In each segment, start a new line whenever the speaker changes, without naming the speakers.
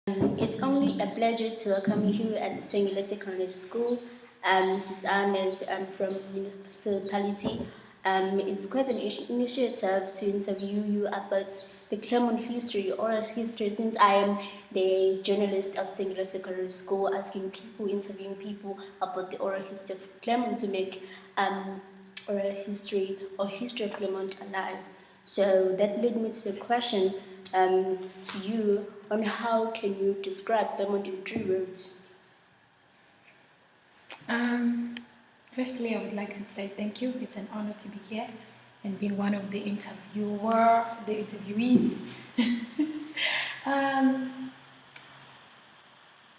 It's only a pleasure to welcome you here at Singular Secondary School. Mrs. Arnes from municipality. It's quite an initiative to interview you about the Claremont history, oral history, since I am the journalist of Singular Secondary School, asking people, interviewing people about the oral history of Claremont to make oral history or history of Claremont alive. So that led me to the question to you on how can you describe Claremont in 3 words?
Um, Firstly, I would like to say thank you. It's an honor to be here and being one of the interviewees. um,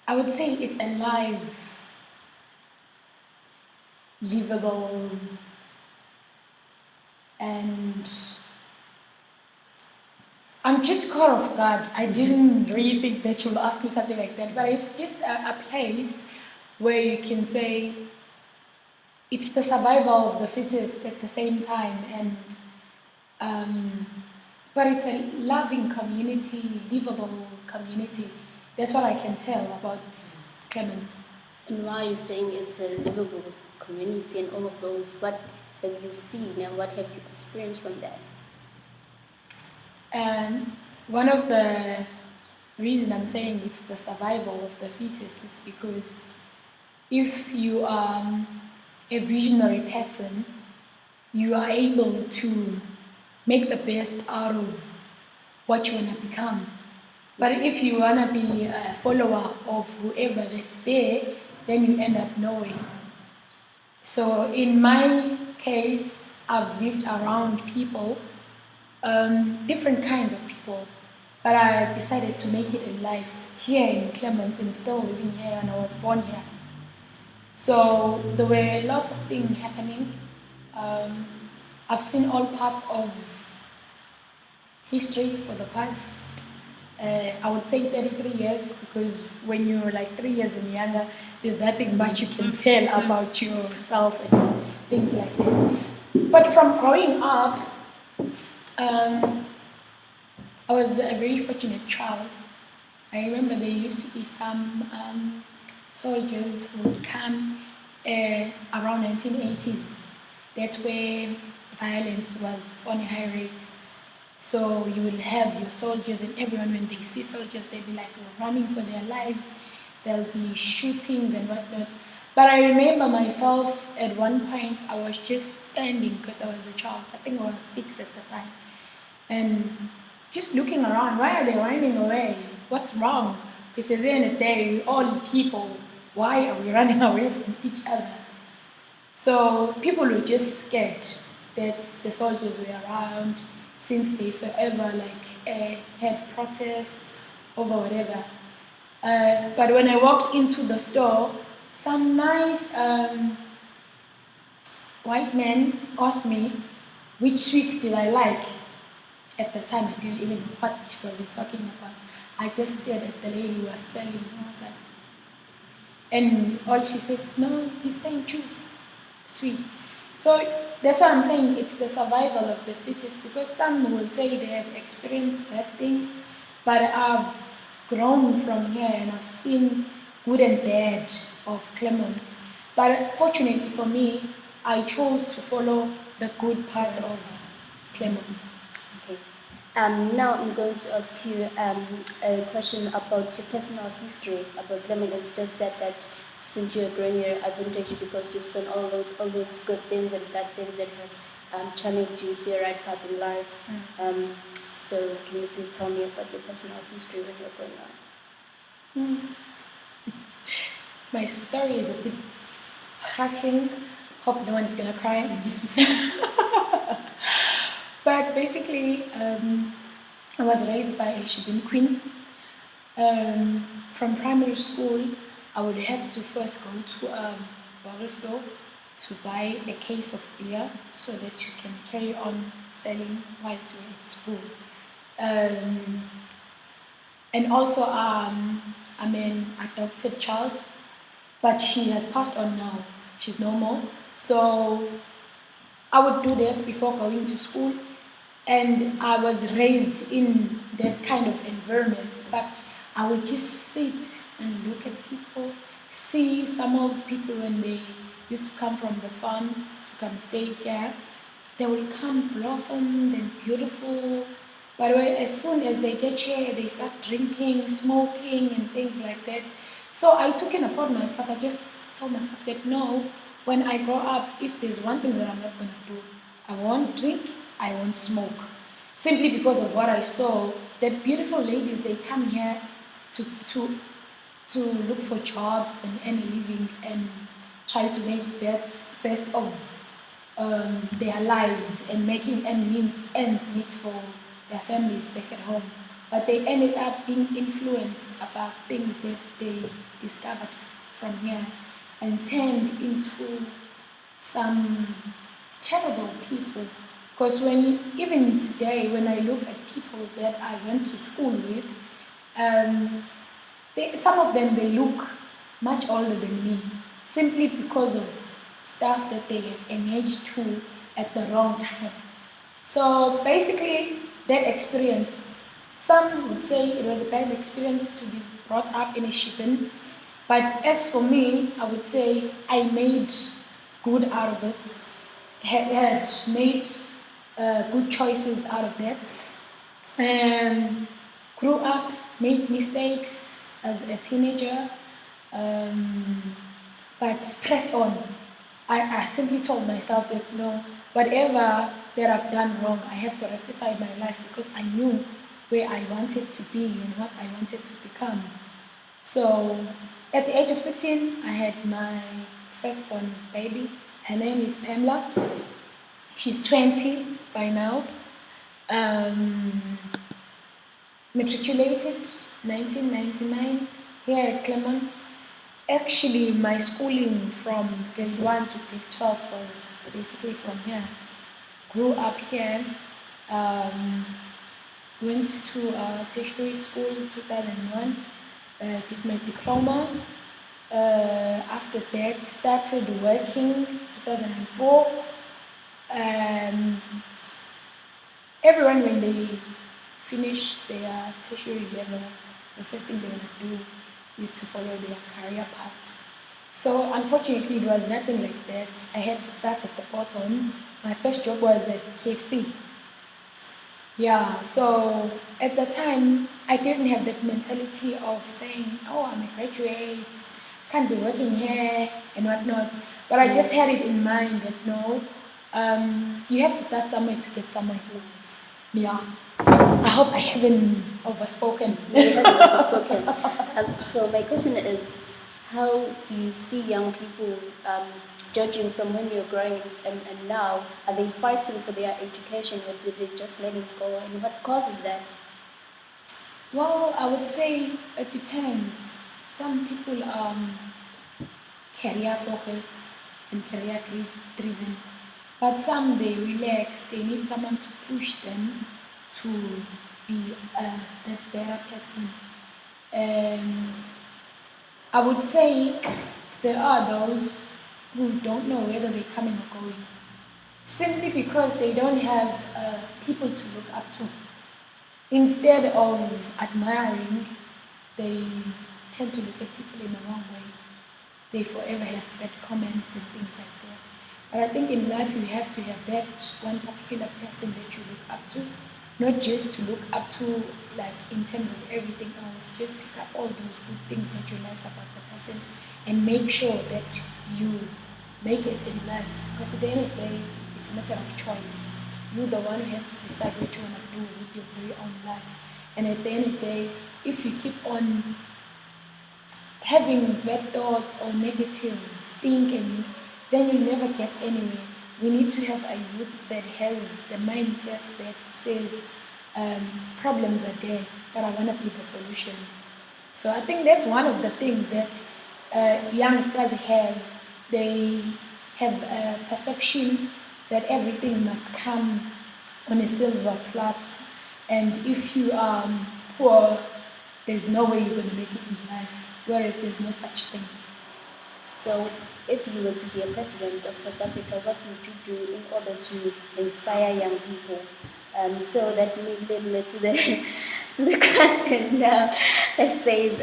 I would say it's a live, livable, and I'm just caught off guard. I didn't really think that you would ask me something like that, but it's just a place where you can say it's the survival of the fittest at the same time, and but it's a loving community, livable community. That's what I can tell about Clemens.
And why are you saying it's a livable community and all of those? What have you seen and what have you experienced from that?
And one of the reasons I'm saying it's the survival of the fittest, it's because if you are a visionary person, you are able to make the best out of what you want to become. But if you want to be a follower of whoever that's there, then you end up knowing. So in my case, I've lived around people, different kinds of people, but I decided to make it in life here in Clements and still living here, and I was born here. So there were lots of things happening. I've seen all parts of history for the past, I would say 33 years, because when you're like 3 years and younger, there's nothing much you can tell about yourself and things like that. But from growing up, I was a very fortunate child. I remember there used to be some soldiers who would come around 1980s. That's where violence was on a high rate. So you will have your soldiers, and everyone, when they see soldiers, they'll be like running for their lives. There'll be shootings and whatnot. But I remember myself at one point, I was just standing because I was a child. I think I was 6 at the time. And just looking around, why are they running away? What's wrong? Because at the end of the day, we're all people. Why are we running away from each other? So people were just scared that the soldiers were around, since they forever had protests over whatever. But when I walked into the store, some nice white man asked me which sweets did I like. At the time, I didn't even know what was he talking about. I just stared at the lady who was selling. I was like, and all she said, no, he's saying choose sweets. So that's why I'm saying it's the survival of the fittest, because some will say they have experienced bad things, but I've grown from here and I've seen good and bad of Clement. But fortunately for me, I chose to follow the good parts of Clement.
Okay. Now I'm going to ask you a question about your personal history about Clement. You just said that since you're growing your advantage because you've seen all those good things and bad things that have channeled you to your right path in life. So can you please tell me about your personal history when you're growing up?
My story is a bit touching. Hope no one is gonna cry. But basically, I was raised by a Shibin queen. From primary school, I would have to first go to a bottle store to buy a case of beer so that you can carry on selling whilst you're at school. And also, I'm an adopted child, but she has passed on now. She's no more. So I would do that before going to school. And I was raised in that kind of environment, but I would just sit and look at people, see some of people when they used to come from the farms to come stay here. They will come blossomed and beautiful. By the way, as soon as they get here, they start drinking, smoking, and things like that. So I took it upon myself. I just told myself that no, when I grow up, if there's one thing that I'm not going to do, I won't drink, I won't smoke. Simply because of what I saw, that beautiful ladies, they come here to, to, to look for jobs and earn a living and try to make best of their lives and making ends meet for their families back at home. But they ended up being influenced about things that they discovered from here and turned into some terrible people. Because even today, when I look at people that I went to school with, um, some of them they look much older than me, simply because of stuff that they have engaged to at the wrong time. So basically, that experience, some would say it was a bad experience to be brought up in a shipping, but as for me, I would say I made good out of it, had made good choices out of that, and grew up, made mistakes as a teenager, um, but pressed on. I simply told myself that no, whatever that I've done wrong, I have to rectify my life because I knew where I wanted to be and what I wanted to become. So at the age of 16, I had my firstborn baby. Her name is Pamela. She's 20 by now. Um, Matriculated 1999 here at Clement. Actually, my schooling from grade 1 to grade 12 was basically from here. Grew up here, um, went to tertiary school 2001, did my diploma. After that, started working 2004. Um, Everyone, when they finish their tertiary level, the first thing they want to do is to follow their career path. So unfortunately, it was nothing like that. I had to start at the bottom. My first job was at KFC. Yeah, so at the time, I didn't have that mentality of saying, oh, I'm a graduate, can't be working here and whatnot. But I just had it in mind that no, you have to start somewhere to get somewhere.
Nice.
Yeah. I hope I haven't overspoken.
No, you haven't overspoken. So my question is, how do you see young people judging from when you're growing and now? Are they fighting for their education or do they just let it go? And what causes that?
Well, I would say it depends. Some people are career focused and career driven, but some they relax. They need someone to push them to be that better person. Um, I would say there are those who don't know whether they're coming or going, simply because they don't have people to look up to. Instead of admiring, they tend to look at people in the wrong way. They forever have bad comments and things like that. But I think in life you have to have that one particular person that you look up to, not just to look up to like in terms of everything else. Just pick up all those good things that you like about the person and make sure that you make it in life. Because at the end of the day, it's a matter of choice. You're the one who has to decide what you want to do with your very own life. And at the end of the day, if you keep on having bad thoughts or negative thinking, then you'll never get anywhere. We need to have a youth that has the mindset that says problems are there, but I want to be the solution. So I think that's one of the things that youngsters have. They have a perception that everything must come on a silver platter, and if you are poor, there's no way you're going to make it in life, whereas there's no such thing.
So, if you were to be a president of South Africa, what would you do in order to inspire young people So that lead me to the to the question now that says,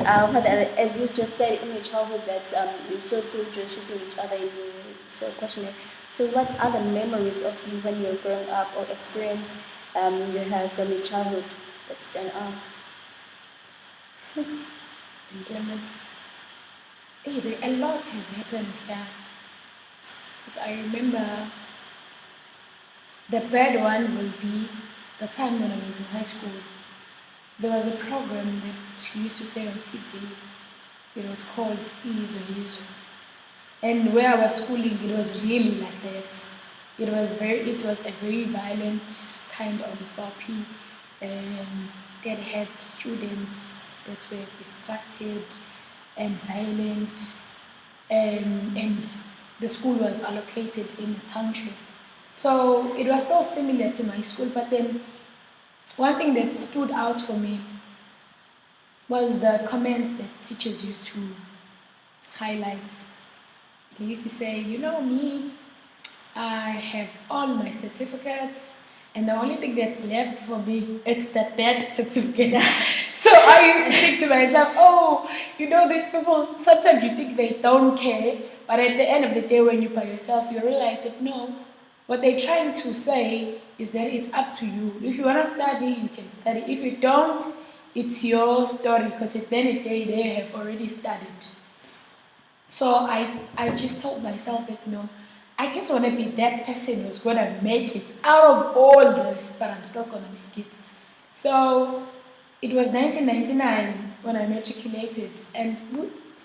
as you just said in your childhood that you saw soldiers shooting each other in your so questionnaire. So what other memories of you when you were growing up or experience you have from your childhood that stand out?
Clement. Hey, a lot has happened here. Because I remember the bad one will be the time when I was in high school. There was a program that she used to play on TV. It was called Izo Izo. And where I was schooling, it was really like that. It was a very violent kind of SRP. That had students that were distracted and violent, and the school was allocated in a township. So it was so similar to my school, but then one thing that stood out for me was the comments that teachers used to highlight. They used to say, you know me, I have all my certificates, and the only thing that's left for me is that certificate. So I used to think to myself, oh, you know, these people, sometimes you think they don't care, but at the end of the day, when you're by yourself, you realize that no, what they're trying to say is that it's up to you. If you want to study, you can study. If you don't, it's your story, because at the end of the day, they have already studied. So I just told myself that, I just want to be that person who's going to make it out of all this, but I'm still going to make it. So it was 1999 when I matriculated, and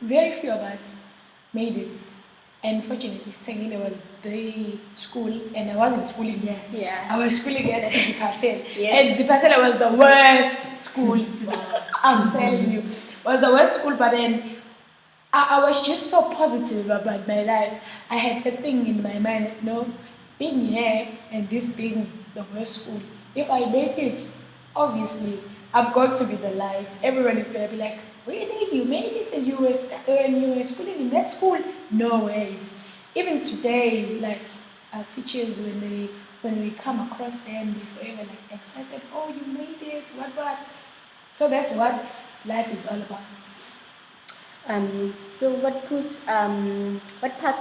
very few of us made it. And fortunately, Stengile was the school, and I wasn't schooling there.
Yeah.
I was schooling at Zipatel.
Yes.
And Zipatel was the worst school. I'm telling you. It was the worst school, but then I was just so positive about my life. I had the thing in my mind that being here and this being the worst school, if I make it, obviously, I'm going to be the light. Everyone is going to be like, really? You made it and you were schooling in that school? No ways. Even today, like our teachers, when we come across them, they're forever like excited, oh, you made it, what? So that's what life is all about.
So what parts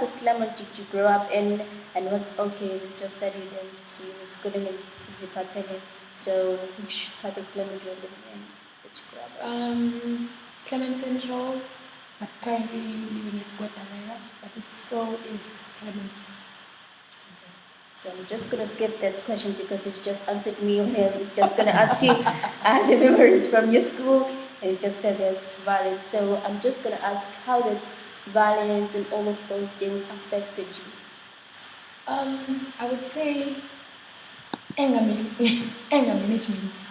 of Claremont did you grow up in, and was okay? You just studied and you were schooling in Zipatele. So which part of Claremont were you living in that you grew up at?
Clement Central, but currently living at Guatemala, but it still is Clement.
So I'm just gonna skip that question because it just answered me on it. It's just gonna ask you the memories from your school, and it just said there's violence. So I'm just gonna ask how that's violence and all of those things affected you.
I would say anger management.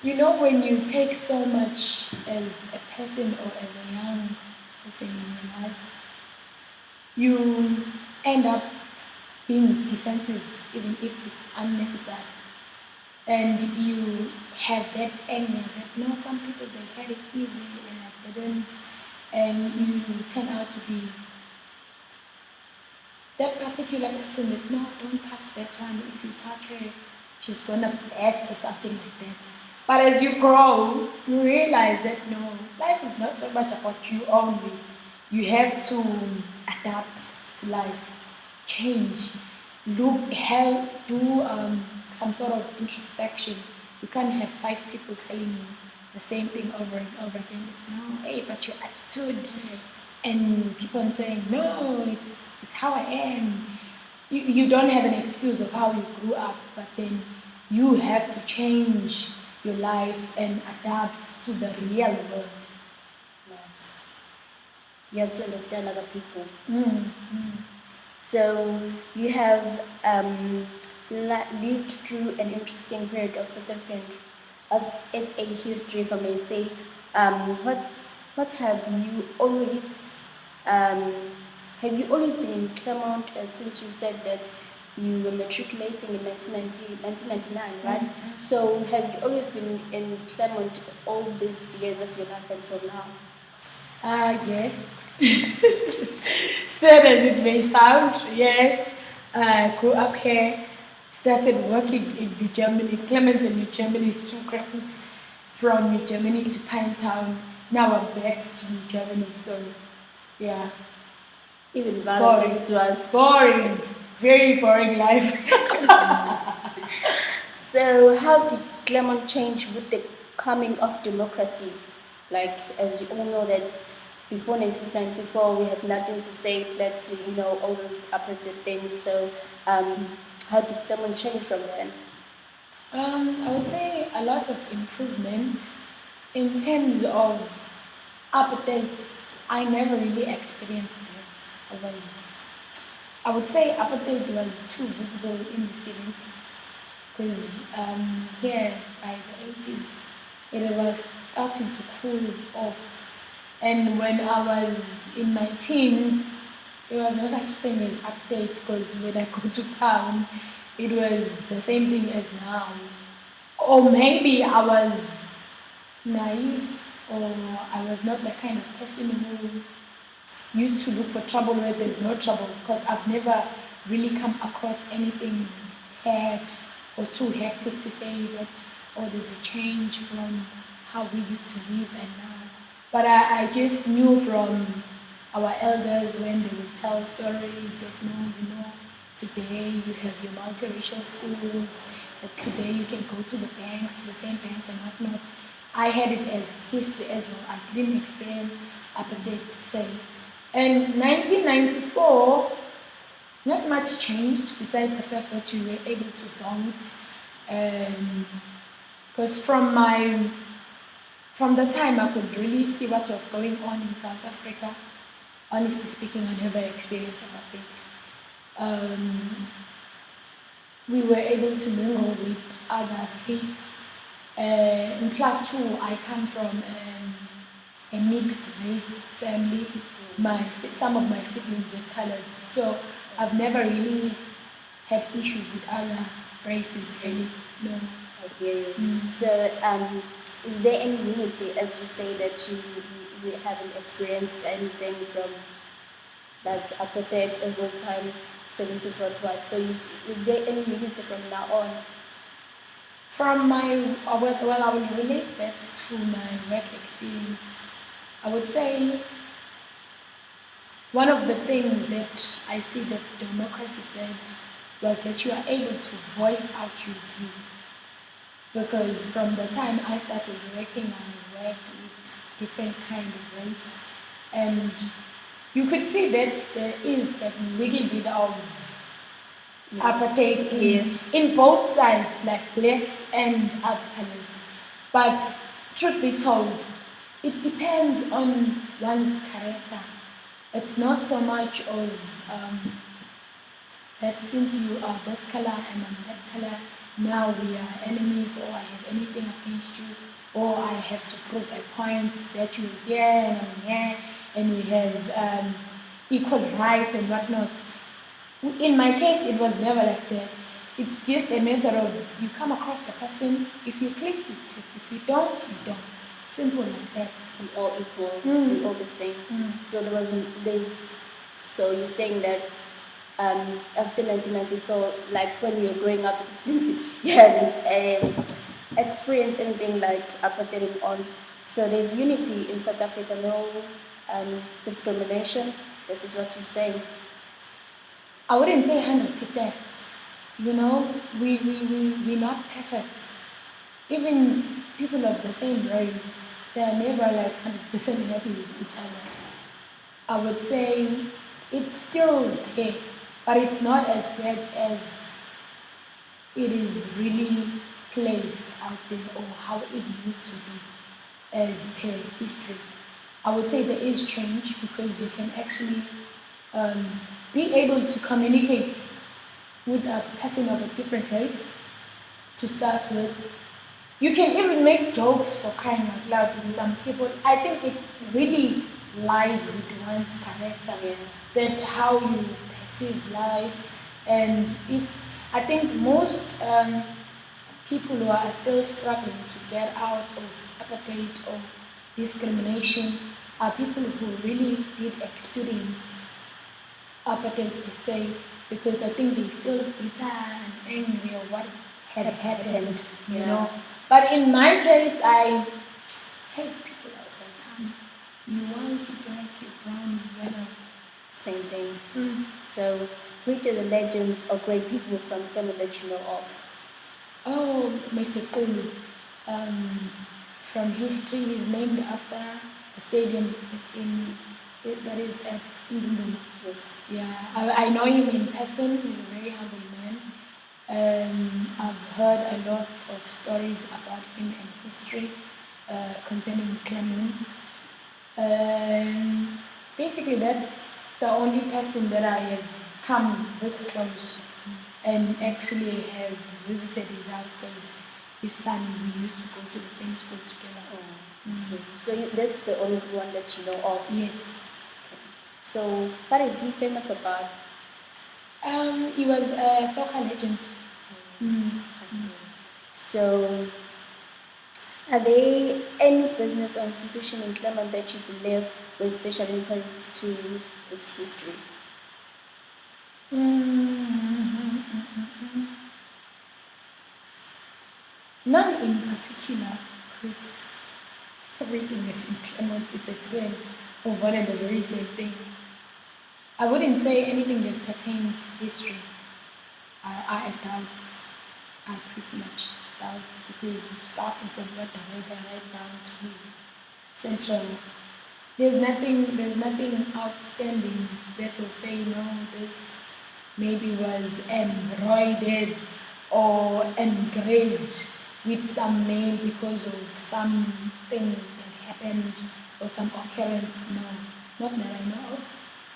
You know, when you take so much as a person or as a young person in your life, you end up being defensive even if it's unnecessary. And you have that anger that some people they had it easy and I didn't, and you turn out to be that particular person that don't touch that one. If you touch her, she's gonna blast or something like that. But as you grow, you realize that life is not so much about you only. You have to adapt to life, change, do some sort of introspection. You can't have 5 people telling you the same thing over and over again. It's hey, but your attitude,
Yes.
and you keep on saying no. It's how I am. You don't have an excuse of how you grew up, but then you have to change your life and adapt to the real world.
Yes. You have to understand other people.
Mm.
So you have lived through an interesting period of South African of SA history, if I may say. What have you always been in Claremont since you said that you were matriculating in 1999, right?
Mm-hmm.
So have you always been in Claremont all these years of your life until now?
Yes. Sad as it may sound, yes. I grew up here, started working in New Germany. Clement in New Germany is 2 kilometers from New Germany to Pinetown. Now I'm back to New Germany, so yeah.
Even Vala, it was.
Boring. Very boring life.
So, how did Clement change with the coming of democracy? Like, as you all know, that before 1994, we had nothing to say, let's, all those apartheid things. So, how did Clement change from then?
I would say a lot of improvements in terms of updates. I never really experienced it. I would say apartheid was too visible in the 70s because here by the 80s it was starting to cool off. And when I was in my teens, there was no such thing as updates because when I go to town, it was the same thing as now. Or maybe I was naive or I was not the kind of person who used to look for trouble where there's no trouble because I've never really come across anything bad or too hectic to say that, oh, there's a change from how we used to live and now. But I just knew from our elders when they would tell stories that, no, today you have your multiracial schools, that today you can go to the banks, the same banks and whatnot. I had it as history as well. I didn't experience apartheid per se. And 1994, not much changed besides the fact that you were able to vote. Because from the time I could really see what was going on in South Africa, honestly speaking, I never experienced apartheid. We were able to mingle with other race. In class 2, I come from a mixed race family. Some of my siblings are colored, so I've never really had issues with other races. Really, no.
I hear you. So, is there any unity, as you say that you haven't experienced anything from like apartheid as well time 70s worldwide? So, is there any unity from now on?
From my I will relate that to my work experience. I would say one of the things that I see that democracy did was that you are able to voice out your view. Because from the time I started working, I worked with different kind of race, and you could see that there is that little bit of apartheid in both sides, like blacks and other colors. But truth be told, it depends on one's character. It's not so much of that since you are this color and I'm that color, now we are enemies, or I have anything against you, or I have to prove a point that you're here and I'm here, and we have equal rights and whatnot. In my case, it was never like that. It's just a matter of you come across the person, if you click, you click. If you don't, you don't. Simple like that.
We all equal, we all the same. So so you're saying that after 1994, like when you were growing up, since you haven't experienced anything like apartheid on, so there's unity in South Africa, no discrimination. That is what you're saying.
I wouldn't say 100%. We're not perfect. Even people of the same race, they're never like 100% happy with each other. I would say it's still there, but it's not as bad as it is really placed out there or how it used to be as per history. I would say there is change because you can actually be able to communicate with a person of a different race to start with. You can even make jokes for crying out loud with some people. I think it really lies with one's character, that how you perceive life. And I think most people who are still struggling to get out of apartheid or discrimination are people who really did experience apartheid per se, because I think they still bitter and angry of what had happened, you
Yeah.
know. But in my case, I tell people I was like, come, you white, you black, you brown, you yellow.
Same thing.
Mm.
So, which are the legends or great people from Clement that you know of?
Oh, Mr. Kulu. From history, he's named after a stadium that is at Ndunduma.
Yes.
Yeah, I know him in person. He's a very humble man. I've heard a lot of stories about him and history concerning Clement. Basically, that's the only person that I have come this close and actually have visited his house because his son, we used to go to the same school together.
Okay. So that's the only one that you know of.
Yes.
So what is he famous about?
He was a soccer legend.
So, are there any business or institution in Clement that you believe were special important to its history?
None in particular, because everything that's in Clement is a trend of one and the very same thing. I wouldn't say anything that pertains to history. I doubt. I pretty much doubt because starting from what the weather right down to central, there's nothing outstanding that will say no, this maybe was embroidered or engraved with some name because of something that happened or some occurrence. No, not that I know of.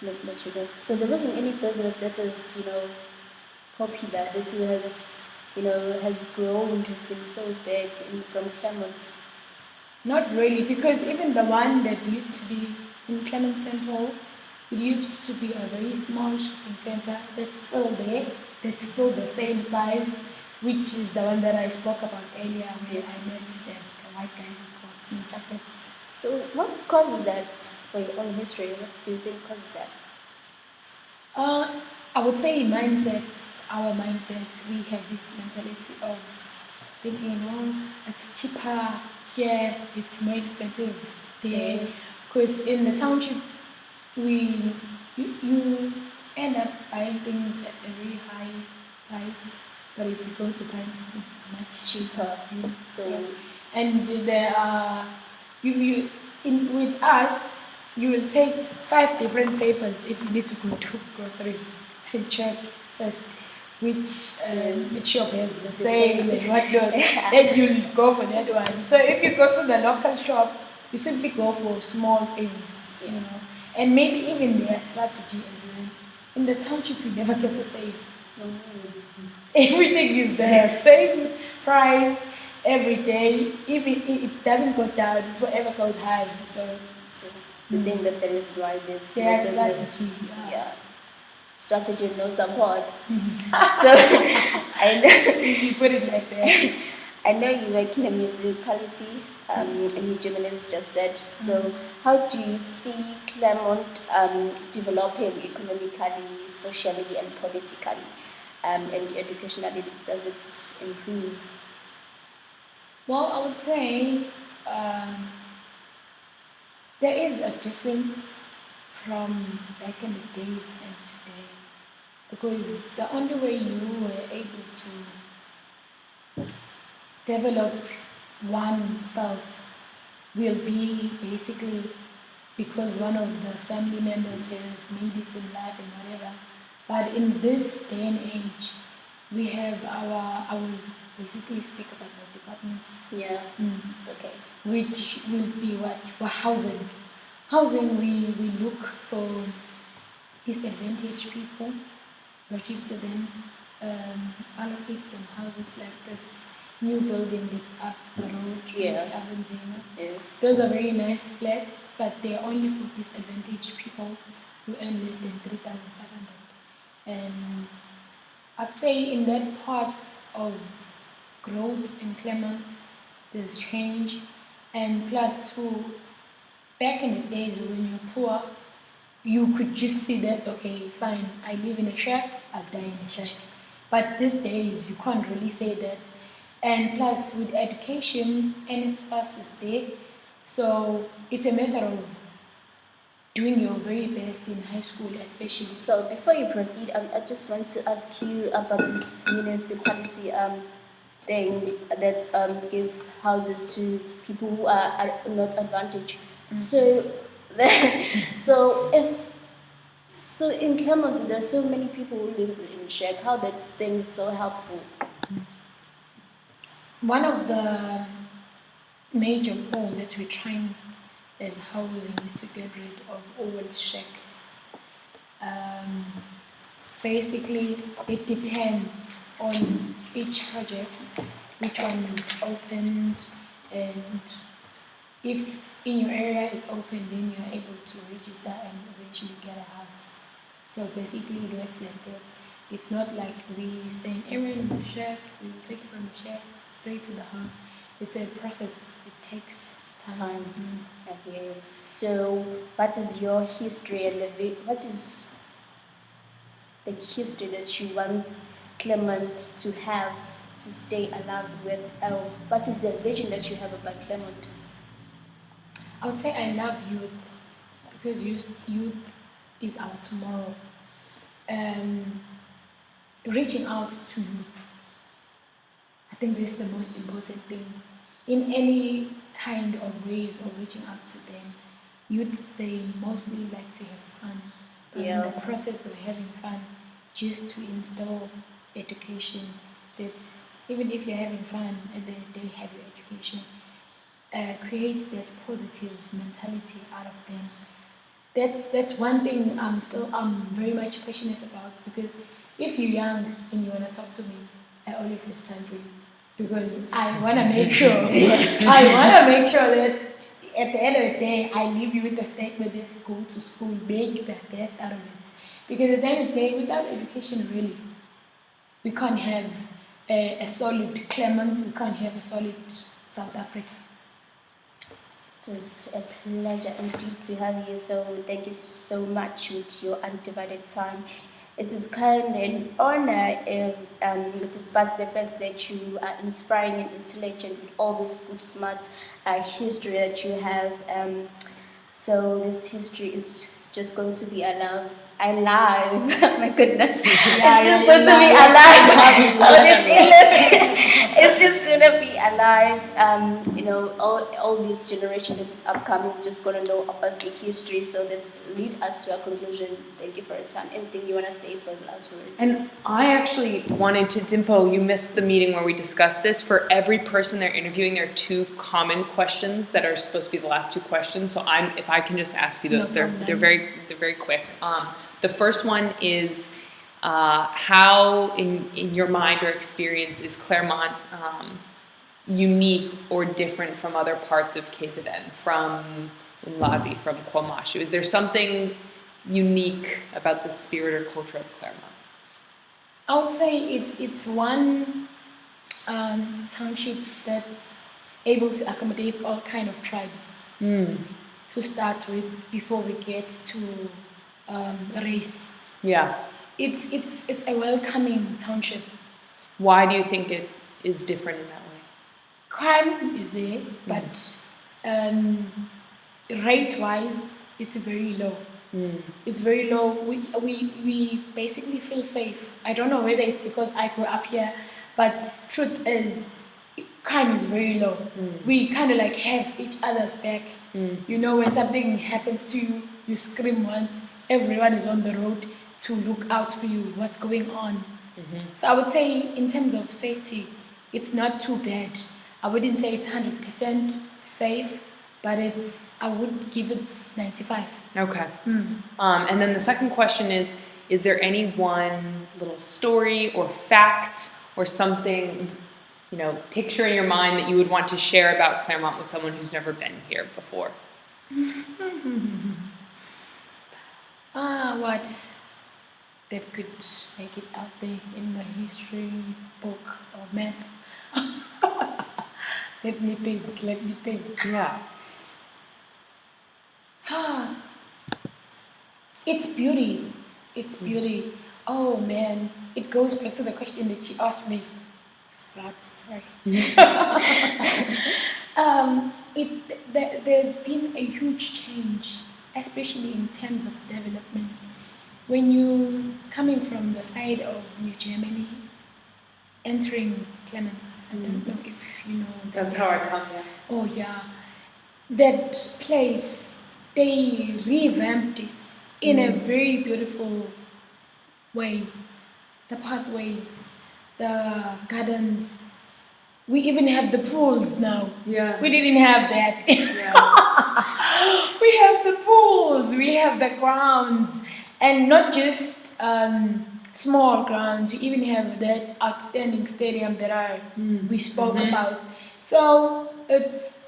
Let you know. So there wasn't any business that is, popular, that has grown, has been so big from Clement.
Not really, because even the one that used to be in Clement Central, it used to be a very small shopping center that's still there, that's still the same size, which is the one that I spoke about earlier where
Yes.
I met the white guy who bought me chocolates.
So what causes that for your own history? What do you think causes that?
I would say mindsets, our mindset, we have this mentality of thinking, oh, it's cheaper here, it's more expensive there. Because in the township, you end up buying things at a very high price, but if you go to buy something, it's much cheaper.
So
And there are with us, you will take 5 different papers if you need to go to groceries and check first which shop has the sale and whatnot. Then you'll go for that one. So if you go to the local shop, you simply go for small things, you know, and maybe even their strategy as well. In the township, you never get a sale. Everything is the same price every day. If it doesn't go down, it forever goes high. So
the thing that there is right is
their
business.
strategy.
Yeah. Strategy, no support. So I know
If you put it like that.
I know you work in a municipality, and you journalist just said. So how do you see Claremont developing economically, socially, and politically, and educationally? Does it improve?
Well, I would say there is a difference from back in the days and today, because the only way you were able to develop oneself will be basically because one of the family members have made it in life and whatever. But in this day and age, we have I will basically speak about the departments.
Yeah, it's okay.
Which will be what? Well, housing. Housing, we look for disadvantaged people, register them, allocate them houses like this new building that's up the road.
Yes.
Avondina.
Yes.
Those are very nice flats, but they're only for disadvantaged people who earn less than 3,500. And I'd say in that part of growth in Clement, there's change, and plus, back in the days when you're poor, you could just see that, okay, fine, I live in a shack, I'll die in a shack. But these days, you can't really say that. And plus, with education, NSFAS is there. So it's a matter of doing your very best in high school, especially.
So before you proceed, I just want to ask you about this municipality thing that give houses to people who are not advantaged. So, so if so in Clermont, there's so many people who live in shack. How that thing is so helpful?
One of the major goals that we're trying as housing is to get rid of all shacks. Um, Basically, it depends on each project, which one is opened, and if in your area it's open, then you're able to register and eventually get a house. So basically, it works like that. It's not like we saying everyone in the shack, we will take it from the shack straight to the house. It's a process. It takes time.
I hear you. So, what is your history and what is the history that you want Clement to have to stay alive with? What is the vision that you have about Clement?
I would say I love youth because youth is our tomorrow. Reaching out to youth, I think that's the most important thing. In any kind of ways of reaching out to them, youth, they mostly like to have fun. But in the process of having fun, just to instill education, that's even if you're having fun and then they have your education, creates that positive mentality out of them. That's one thing I'm very much passionate about, because if you're young and you wanna talk to me, I always have time for you, because I wanna make sure I wanna make sure that at the end of the day I leave you with a statement that's go to school, make the best out of it. Because at the end of the day, without education, really, we can't have a solid Clement, we can't have a solid South Africa.
It was a pleasure indeed to have you. So thank you so much with your undivided time. It was kind of an honor, despite the fact that you are inspiring and intelligent with all this good, smart history that you have. So this history is just going to be alive. My goodness. It's just going to be alive. Oh, this English. It's just going to be alive. All this generation that is upcoming just going to know about the history. So let's lead us to a conclusion. Thank you for your time. Anything you want to say for the last words?
And I actually wanted to, Dimpho, you missed the meeting where we discussed this. For every person they're interviewing, there are two common questions that are supposed to be the last two questions. So if I can just ask you those, they're very quick. The first one is how, in your mind or experience, is Claremont unique or different from other parts of KZN, from Mlazi, from KwaMashu? Is there something unique about the spirit or culture of Claremont?
I would say it's one township that's able to accommodate all kind of tribes to start with before we get to race.
Yeah.
It's a welcoming township.
Why do you think it is different in that way?
Crime is there, but rate-wise, it's very low. It's very low. We basically feel safe. I don't know whether it's because I grew up here, but truth is, crime is very low. We kind of like have each other's back. You know, when something happens to you, you scream once, everyone is on the road to look out for you, what's going on. So I would say in terms of safety, it's not too bad. I wouldn't say it's 100% safe, but I would give it 95.
Okay. And then the second question is there any one little story or fact or something, picture in your mind that you would want to share about Claremont with someone who's never been here before?
What that could make it out there in the history book or map? Let me think.
Yeah.
It's beauty. It's beauty. Oh man, it goes back to the question that she asked me. That's sorry. There's been a huge change, especially in terms of development. When you coming from the side of New Germany, entering Clemens, I don't know if you know.
That's how I come, yeah.
Oh yeah, that place, they revamped it in a very beautiful way. The pathways, the gardens. We even have the pools now.
Yeah.
We didn't have that.
Yeah.
We have the pools, we have the grounds, and not just small grounds. You even have that outstanding stadium that we spoke about. So it's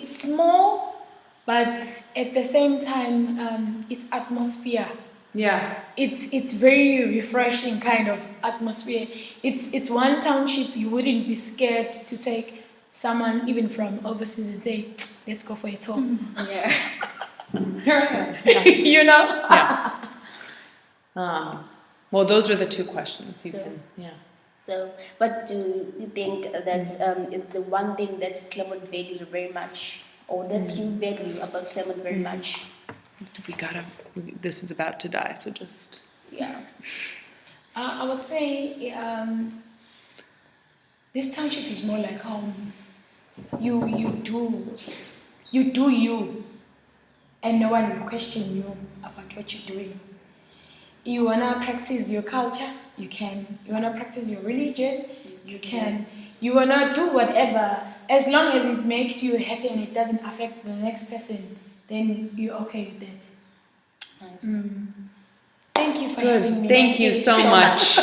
small, but at the same time, it's atmosphere.
Yeah.
It's very refreshing kind of atmosphere. It's one township you wouldn't be scared to take someone even from overseas and say, let's go for a tour.
Yeah.
You know?
Yeah. Well, those are the two questions you
So-
can, yeah.
So, what do you think that's is the one thing that's Clement valued very much, or that's you value about Clement very much?
This is about to die, so just.
Yeah.
I would say this township is more like home. You do you, and no one will question you about what you're doing. You wanna practice your culture, you can. You wanna practice your religion, you can. You wanna do whatever, as long as it makes you happy and it doesn't affect the next person, then you're okay with that.
Nice.
Thank you for having me.
Thank you so much.